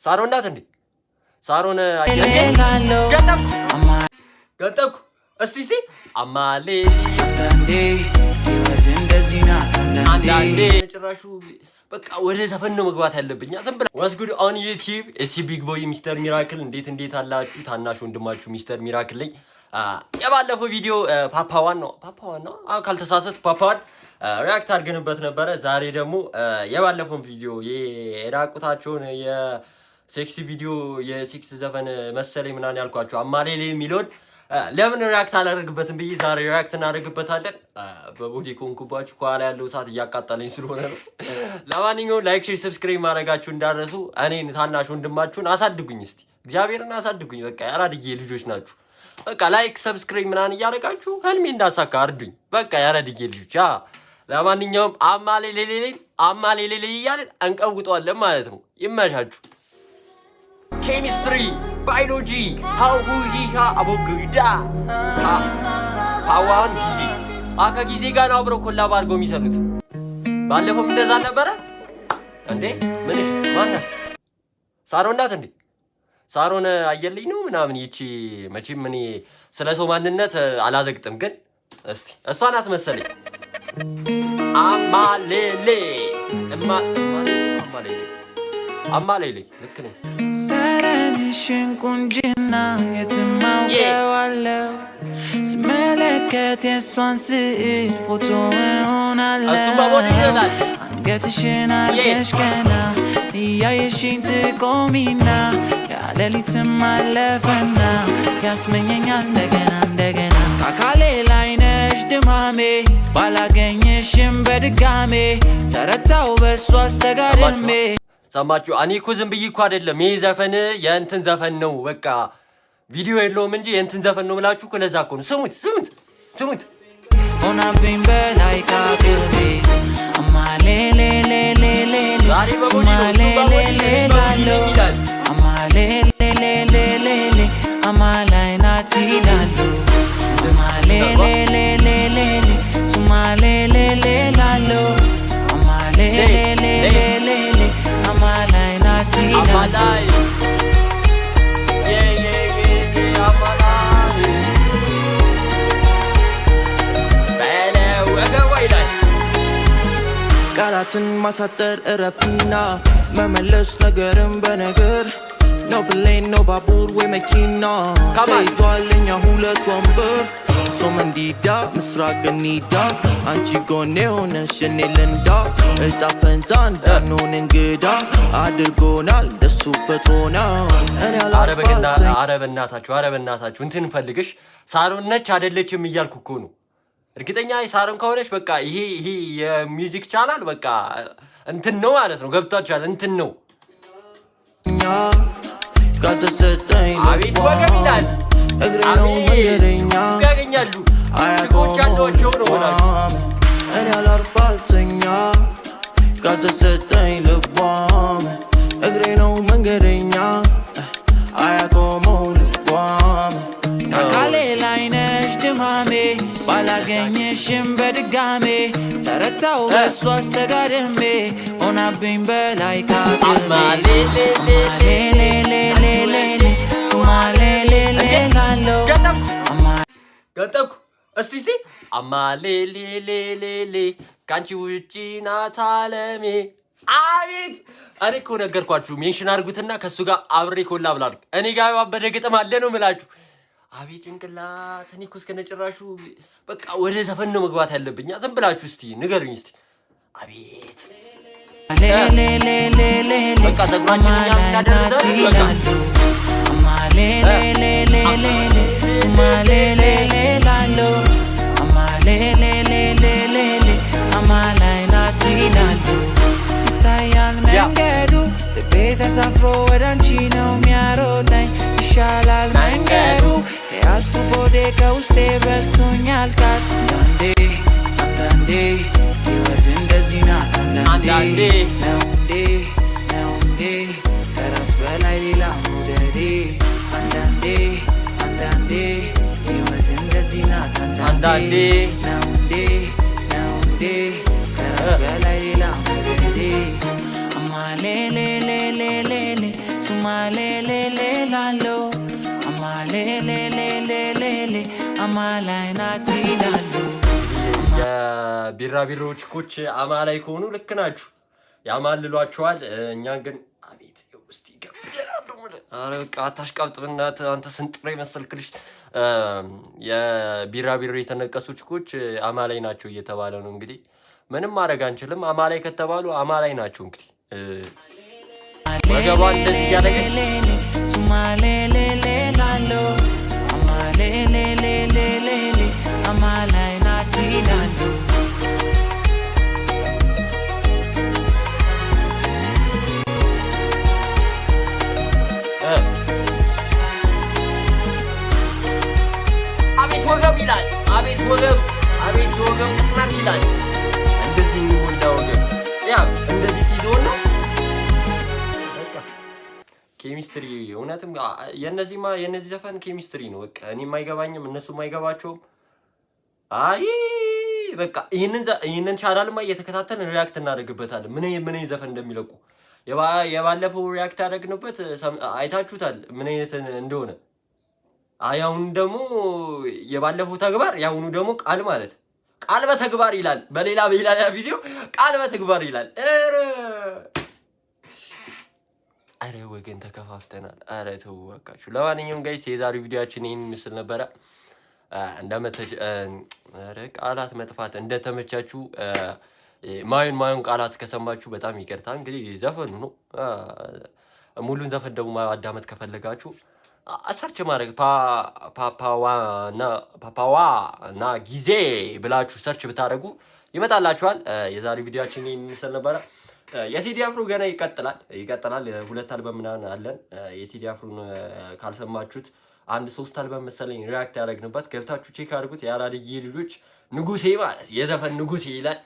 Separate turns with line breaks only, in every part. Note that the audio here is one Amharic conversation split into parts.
ሳሮን ናት እንዴ? ሳሮን ገጠኩ እስቲ አማሌ አንዳንዴ ጭራሹ በቃ ወደ ዘፈን ነው መግባት ያለብኝ። ዝም ብላ ወስጉድ ኦን ዩቲዩብ እሲ ቢግ ቦይ ሚስተር ሚራክል እንዴት አላችሁ? ታናሽ ወንድማችሁ ሚስተር ሚራክል ላይ የባለፈው ቪዲዮ ፓፓዋን ነው ካልተሳሳት ፓፓዋን ሪአክት አድርገንበት ነበረ። ዛሬ ደግሞ የባለፈውን ቪዲዮ የራቁታቸውን የሴክሲ ቪዲዮ የሴክስ ዘፈን መሰለኝ ምናምን ያልኳቸው አማሌሌ የሚለውን ለምን ሪአክት አላደርግበትም ብዬ ዛሬ ሪአክት እናደርግበታለን። በቦዲ ኮንኩባችሁ ከኋላ ያለው ሰዓት እያቃጠለኝ ስለሆነ ነው። ለማንኛውም ላይክ፣ ሼር፣ ሰብስክራይብ ማድረጋችሁ እንዳረሱ። እኔን ታናሽ ወንድማችሁን አሳድጉኝ፣ እስቲ እግዚአብሔርን አሳድጉኝ። በቃ ያራድጌ ልጆች ናችሁ። በቃ ላይክ፣ ሰብስክራይብ ምናምን እያደረጋችሁ ህልሜ እንዳሳካ አርዱኝ። በቃ ያራድጌ ልጆች። ለማንኛውም አማሌሌሌ እያለን እንቀውጠዋለን ማለት ነው። ይመሻችሁ። ኬሚስትሪ ባዮሎጂ ሃውሂሃ አቦግዳ ሃዋን ጊዜ ከጊዜ ጋር ነው አብረው ኮላብ አድርገው የሚሰሩት። ባለፈውም እንደዛ ነበረ እንዴ? ምንሽ ማናት? ሳሮን ናት እንዴ? ሳሮን አየልኝ ነው ምናምን። ይቺ መቼም እኔ ስለ ሰው ማንነት አላዘግጥም፣ ግን እስቲ እሷ ናት መሰለኝ። አማሌሌ ልክ ነኝ።
ተረንሽን ቁንጅና የትማውቀዋለው ስመለከት የሷን ስዕል ፎቶ እሆናለሁ። አንገትሽን አርገሽ ገና እያየሽኝ ትቆሚና ያለሊትም አለፈና ያስመኘኛል እንደገና አካሌ ላይ ነሽ ድማሜ ባላገኘሽም በድጋሜ ተረታው በሷ አስተጋድሜ።
ሰማችሁ? እኔ እኮ ዝም ብዬ እኮ አይደለም ይሄ ዘፈን የእንትን ዘፈን ነው፣ በቃ ቪዲዮ የለውም እንጂ የእንትን ዘፈን ነው ብላችሁ እኮ ለዛ እኮ ነው። ስሙት
ሆናብኝ በላይ ካቅርቤ አማሌሌሌሌሌ አማሌሌሌሌ አማላይ ናት ይላሉ አማሌሌሌሌሌ ሱማሌሌሌላሉ አማሌሌሌሌሌ አማላይ ናት ይላሉ ቃላትን ማሳጠር እረፊና መመለስ ነገርን በነገር ነው። ፕሌን ነው ባቡር ወይ መኪና ተይዟል እኛ ሁለት ወንበር ሶም እንዲዳ ምስራቅ እንሂዳ አንቺ ጎኔ ሆነሽ እኔ ልንዳ እጣ ፈንታ እንዳንሆን እንግዳ አድርጎናል ደሱ ፈቶናል። እኔ
አረበናታችሁ እንትን ፈልግሽ ሳሮን ነች አይደለችም እያልኩ እኮ ነው። እርግጠኛ ሳሮን ከሆነች በቃ ይሄ የሚውዚክ ቻናል በቃ እንትን ነው ማለት ነው። ገብታችኋል? እንትን ነው
ከተሰጠኝ
አቤት ወገን ይላል
እግሬ ነው መንገደኛ
ያገኛሉ አያቆቻቸው ነው ማለት
እኔ አላርፋልተኛ ከተሰጠኝ ልቧም እግሬ ነው መንገደኛ አያቆመው ልቧም አካሌ ላይ ነሽ ድማሜ ባላገኘሽም በድጋሜ ተረታው በሷ አስተጋድሜ ሆናብኝ በላይ ካቅርቤ አማሌሌሌሌሌ ሱማሌሌሌላለው
ገጠኩ እስቲ አማሌሌሌሌ ካንቺ ውጪ ናት አለሜ። አቤት እኔ እኮ ነገርኳችሁ። ሜንሽን አድርጉትና ከሱ ጋር አብሬ ኮላብ ላድርግ። እኔ ጋር ያበደ ግጥም አለ ነው የምላችሁ። አቤት ጭንቅላት። እኔ እኮ እስከነጭራሹ በቃ ወደ ዘፈን ነው መግባት ያለብኝ። ዝም ብላችሁ እስቲ ንገሩኝ እስቲ። አቤት በቃ ዘግሯችን ያዳደረው
አማሌሌሌሌሌ ሱማሌሌሌላሎ አማሌሌሌሌሌ አማላይ ናት ይላሉ። ይታያል መንገዱ ልቤ ተሳፍሮ ወደ አንቺ ነው የሚያሮጠኝ ይሻላል መንገዱ ከያዝኩ ቦዴ ከውስጤ በልቶኛል ቃል አንዳንዴ ሕይወት እንደዚህ ናት አንዳንዴ ነው እንዴ ከራስ በላይ ሌላ መውደዴ አንዳንዴ ሕይወት እንደዚህ ናት አንዳንዴ ነው እንዴ ከራስ በላይ ሌላ መውደዴ አማሌሌሌሌሌ sumalele lalo amalele amalay nati lalo
የቢራቢሮዎች ኮች አማላይ ከሆኑ ልክ ናችሁ ያማልሏቸዋል እኛን ግን አቤት ውስጥ ይገብራሉ አረ በቃ አታሽቃብጥብናት አንተ ስንጥሬ መሰልክልሽ የቢራቢሮ የተነቀሱች ኮች አማላይ ናቸው እየተባለ ነው እንግዲህ ምንም ማድረግ አንችልም አማላይ ከተባሉ አማላይ ናቸው እንግዲህ ወገቧ እንደዚህ ያደረገ
sumalele lalo amalele amalay nati lalo
አቤት ወገብ ይላል አቤት ወገብ ናት ይላል እንደዚህ ሞላ ወገብ ያ እንደዚህ ሲዞን ነው ኬሚስትሪ እውነትም የነዚህ ዘፈን ኬሚስትሪ ነው በቃ እኔ የማይገባኝም እነሱ የማይገባቸውም አይ በቃ ይሄንን ቻናልማ እየተከታተልን ሪአክት እናደርግበታለን ምን ዘፈን እንደሚለቁ የባለፈው ሪአክት ያደረግንበት አይታችሁታል ምን አይነት እንደሆነ አሁን ደግሞ የባለፈው ተግባር ያሁኑ ደግሞ ቃል በተግባር ይላል በሌላ ቪዲዮ ቃል በተግባር ይላል አረ ወገን ተከፋፍተናል አረ ተዋካችሁ ለማንኛውም ጋይስ የዛሬው ቪዲዮአችን ይሄን ምስል ነበር አረ ቃላት መጥፋት እንደተመቻችሁ ማዩን ቃላት ከሰማችሁ በጣም ይቅርታ እንግዲህ ዘፈኑ ነው ሙሉን ዘፈን ደግሞ ማዳመጥ ከፈለጋችሁ ሰርች ማድረግ ፓፓዋና ጊዜ ብላችሁ ሰርች ብታደርጉ ይመጣላችኋል የዛሬው ቪዲዮአችን ይሄን ምስል ነበር የቴዲ አፍሮ ገና ይቀጥላል ሁለት አልበም ምናምን አለን የቴዲ አፍሮን ካልሰማችሁት 1-3 አልበም መሰለኝ ሪአክት ያደረግንበት ገብታችሁ ቼክ አድርጉት ያራድዬ ልጆች ንጉሴ ማለት የዘፈን ንጉሴ ይላል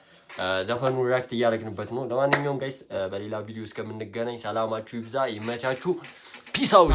ዘፈኑ ሪአክት እያደረግንበት ነው ለማንኛውም ጋይስ በሌላ ቪዲዮ እስከምንገናኝ ሰላማችሁ ይብዛ ይመቻችሁ ፒስ አውት